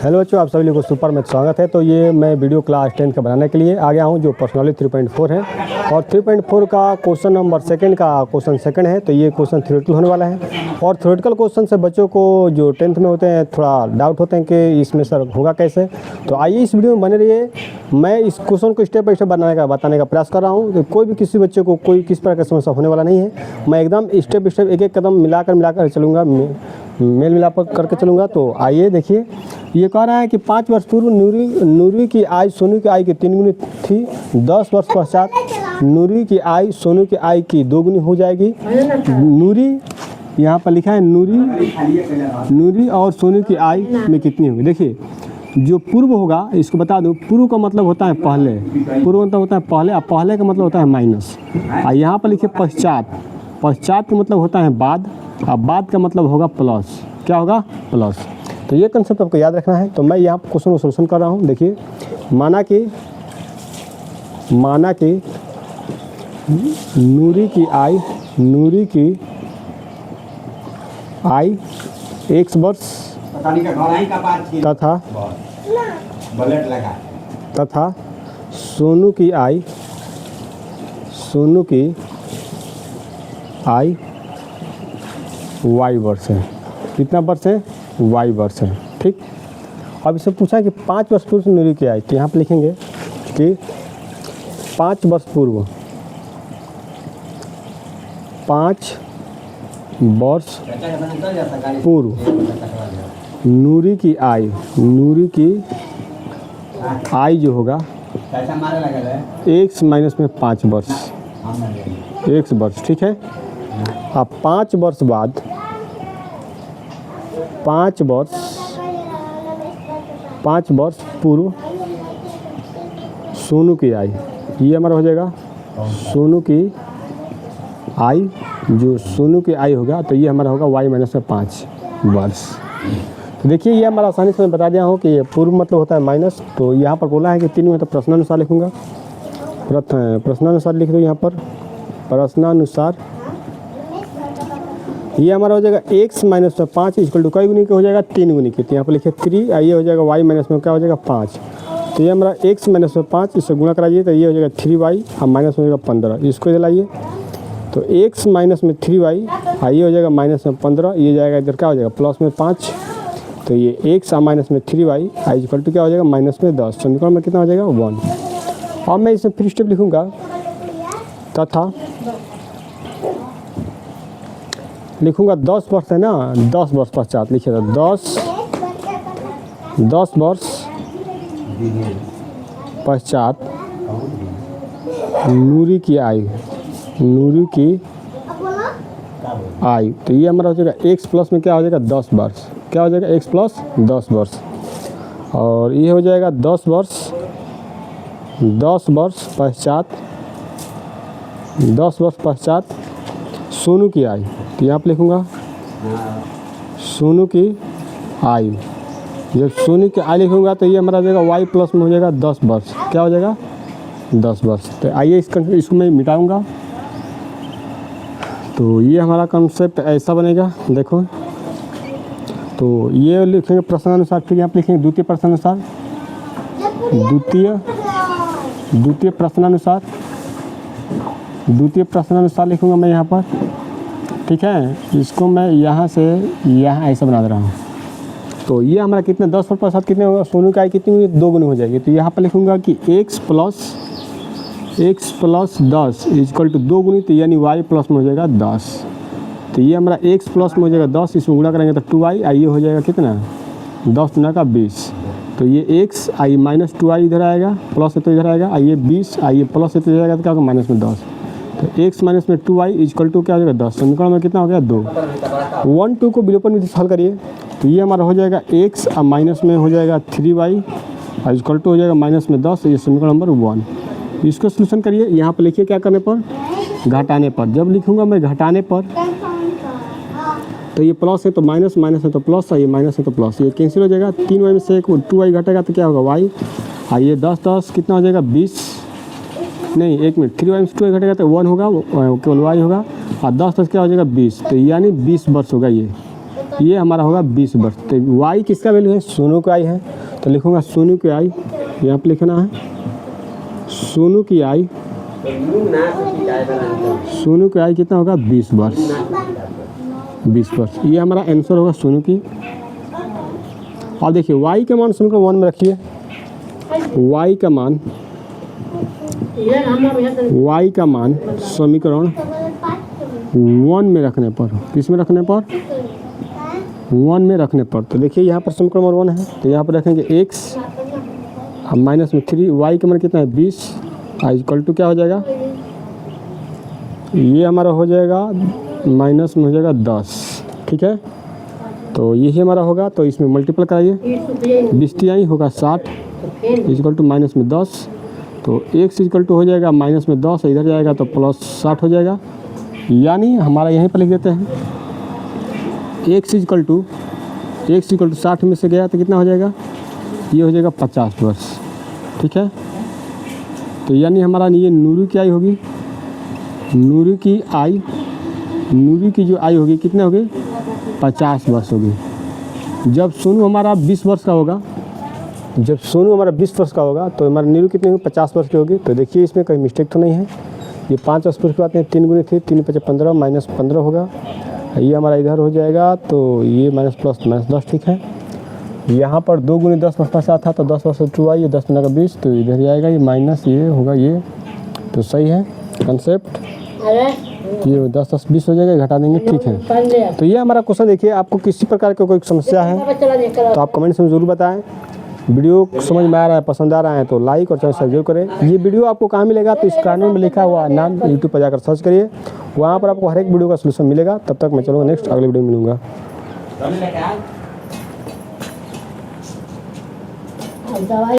Hello बच्चों, आप सभी लोगों को सुपर में स्वागत है। तो ये मैं वीडियो क्लास 10 का बनाने के लिए आ गया हूँ, जो पर्सनली 3.4 है और 3.4 का क्वेश्चन नंबर सेकंड का क्वेश्चन सेकंड है। तो ये क्वेश्चन थ्योरेटिकल होने वाला है और थ्योरेटिकल क्वेश्चन से बच्चों को जो 10th में होते हैं थोड़ा डाउट होते हैं कि इसमें सर होगा कैसे। तो आइए इस वीडियो में बने रहिए। मैं इस क्वेश्चन को स्टेप बाई स्टेप बताने का प्रयास कर रहा हूँ कि कोई भी किसी बच्चे को कोई किस प्रकार का समस्या होने वाला नहीं है। मैं एकदम स्टेप बाई स्टेप एक एक कदम मिलाकर चलूँगा, मेल मिलाप करके चलूँगा। तो आइए देखिए, ये कह रहा है कि 5 वर्ष पूर्व नूरी की आय सोनू की आय की 3 गुनी थी। 10 वर्ष पश्चात नूरी की आय सोनू की आय की 2 गुनी हो जाएगी। नूरी यहाँ पर लिखा है, नूरी और सोनू की आय में कितनी होगी। देखिए, जो पूर्व होगा इसको बता दूं, पूर्व का मतलब होता है पहले, पूर्व मतलब होता है पहले, और पहले का मतलब होता है माइनस। और यहाँ पर लिखिए पश्चात, पश्चात का मतलब होता है बाद, और बाद का मतलब होगा प्लस। क्या होगा? प्लस। तो ये कंसेप्ट आपको याद रखना है। तो मैं यहाँ क्वेश्चन को सोल्यूशन कर रहा हूँ। देखिए, माना कि नूरी की आय x वर्ष तथा सोनू की आय y वर्ष है। कितना वर्ष है? y वर्ष है। ठीक। अब इससे पूछा कि 5 वर्ष पूर्व नूरी की आय, तो यहाँ पे लिखेंगे कि 5 वर्ष पूर्व, 5 वर्ष पूर्व नूरी की आय जो होगा x माइनस में 5 वर्ष, x वर्ष। ठीक है। अब 5 वर्ष बाद, 5 वर्ष पूर्व सोनू की आय, ये हमारा हो जाएगा सोनू की आय, जो सोनू की आय होगा तो ये हमारा होगा y माइनस में 5 वर्ष। तो देखिए, ये हमारा आसानी से मैं बता दिया हूँ कि ये पूर्व मतलब होता है माइनस। तो यहाँ पर बोला है कि 3 में, तो प्रश्नानुसार लिखूँगा, प्रश्नानुसार लिख दो। यहाँ पर प्रश्नानुसार ये हमारा हो जाएगा x माइनस में 5 इक्वल टू कई गुनी के हो जाएगा? 3 गुनी के। तो यहाँ पर लिखे 3, ये हो जाएगा y माइनस में क्या हो जाएगा? 5। तो ये हमारा x माइनस में 5, इससे गुणा कराइए तो ये हो जाएगा 3y और माइनस में हो जाएगा 15। इसको दिलाइए तो x माइनस में 3y, ये हो जाएगा माइनस में 15, ये जाएगा इधर क्या हो जाएगा? प्लस में 5। तो ये x माइनस में 3y इक्वल टू क्या हो जाएगा? माइनस में 10। समीकरण में कितना हो जाएगा? 1। अब मैं इसमें फिर स्टेप लिखूँगा, तथा लिखूँगा 10 वर्ष है ना, 10 वर्ष पश्चात लिखिएगा 10 वर्ष पश्चात नूरी की आय, तो ये हमारा हो जाएगा x प्लस में क्या हो जाएगा? 10 वर्ष। क्या हो जाएगा? x प्लस 10 वर्ष। और ये हो जाएगा 10 वर्ष पश्चात सोनू की आय। तो यहाँ पर लिखूँगा सोनू की आय। जब सोनू की आय लिखूँगा तो ये हमारा हो जाएगा y प्लस में हो जाएगा 10 वर्ष। क्या हो जाएगा? 10 वर्ष। तो आइए इसको मैं मिटाऊँगा। तो ये हमारा कंसेप्ट ऐसा बनेगा। देखो, तो ये लिखेंगे प्रश्नानुसार, फिर यहाँ पर लिखेंगे द्वितीय प्रश्नानुसार, द्वितीय प्रश्नानुसार लिखूँगा मैं यहाँ पर। ठीक है। इसको मैं यहाँ से यहाँ ऐसा बना दे रहा हूँ। तो ये हमारा कितने 10 वर्ष पश्चात कितने होगा? सोनू का आय कितनी हुई? 2 गुनी हो जाएगी। तो यहाँ पर लिखूँगा कि x प्लस 10 इक्वल टू 2 गुनी, तो यानी y प्लस में हो जाएगा 10। तो ये हमारा x प्लस में हो जाएगा 10, इसमें गुणा करेंगे तो 2y, ये हो जाएगा कितना? 10 गुना का 20। तो ये x आई माइनस 2y इधर आएगा, प्लस है तो इधर आएगा, ये 20, ये प्लस है तो इधर आएगा, तो क्या होगा? माइनस में 10। तो x माइनस में 2y इक्वल टू क्या हो जाएगा? 10। समीकरण में कितना हो गया? 2। 1 2 को विलोपन विधि से हल करिए तो ये हमारा हो जाएगा x और माइनस में हो जाएगा 3y इक्वल टू हो जाएगा माइनस में 10। ये समीकरण नंबर 1। इसको सोल्यूशन करिए। यहाँ पर लिखिए क्या करने पर? घटाने पर। जब लिखूँगा मैं घटाने पर, तो ये प्लस है तो माइनस, माइनस है तो प्लस, ये माइनस है तो प्लस, ये कैंसिल हो जाएगा। 3y में से एक 2y घटेगा तो क्या होगा? y। ये 10 कितना हो जाएगा? 20, नहीं 1 मिनट, 3y में 2y घटेगा तो 1 होगा, केवल y होगा, और 10 क्या हो जाएगा? 20। तो यानी 20 वर्ष होगा ये। ये हमारा होगा 20 वर्ष। तो वाई किसका वैल्यू है? सोनू का आई है, तो लिखूँगा सोनू की आई, यहाँ पर लिखना है सोनू की आई। सोनू की आई कितना होगा? 20 वर्ष। 20 वर्ष, ये हमारा आंसर होगा सोनू की। और देखिए वाई का मान समीकरण 1 में रखिए। वाई का मान समीकरण 1 में रखने पर, किस में रखने पर? 1 में रखने पर। तो देखिए यहाँ पर समीकरण नंबर 1 है, तो यहाँ पर रखेंगे x अब माइनस में 3, वाई का मान कितना है? 20, इक्वल टू क्या हो जाएगा? ये हमारा हो जाएगा माइनस में हो जाएगा 10, ठीक है। तो यही हमारा होगा, तो इसमें मल्टीपल कराइए, 20 तिहाई होगा 60 इक्वल टू माइनस में 10। तो x इक्वल टू हो जाएगा माइनस में 10, इधर जाएगा तो प्लस 60 हो जाएगा। यानी हमारा यहीं पर लिख देते हैं x इक्वल टू 60 में से गया तो कितना हो जाएगा? ये हो जाएगा 50 वर्ष, ठीक है। तो यानी हमारा ये नूरू की आई होगी, नूरू की जो आई होगी कितने होगी? 50 वर्ष होगी। जब सोनू हमारा 20 वर्ष का होगा, तो हमारा नीरू कितनी होगी? 50 वर्ष की होगी। तो देखिए इसमें कोई मिस्टेक तो नहीं है। ये 5 वर्ष की बात है, 3 गुनी थी, 3 × 5 = 15 माइनस 15 होगा। ये हमारा इधर हो जाएगा, तो ये माइनस प्लस माइनस 10, ठीक है। यहाँ पर 2 गुनी 10 वर्ष का था, तो 10 वर्ष 2 आई, ये 10 × 20, तो इधर जाएगा ये माइनस, ये होगा ये, तो सही है कंसेप्ट। ये 10 × 10 = 20 हो जाएगा, घटा देंगे, ठीक है। तो ये हमारा क्वेश्चन। देखिए आपको किसी प्रकार की कोई समस्या है तो आप कमेंट्स में ज़रूर बताएं। वीडियो समझ में आ रहा है, पसंद आ रहा है तो लाइक और चैनल सब्सक्राइब करें। ये वीडियो आपको कहाँ मिलेगा? तो इस कार्नर में लिखा हुआ नाम यूट्यूब पर जाकर सर्च करिए, वहाँ पर आपको हर एक वीडियो का सोल्यूशन मिलेगा। तब तक मैं चलूँगा नेक्स्ट अगले वीडियो में मिलूँगा।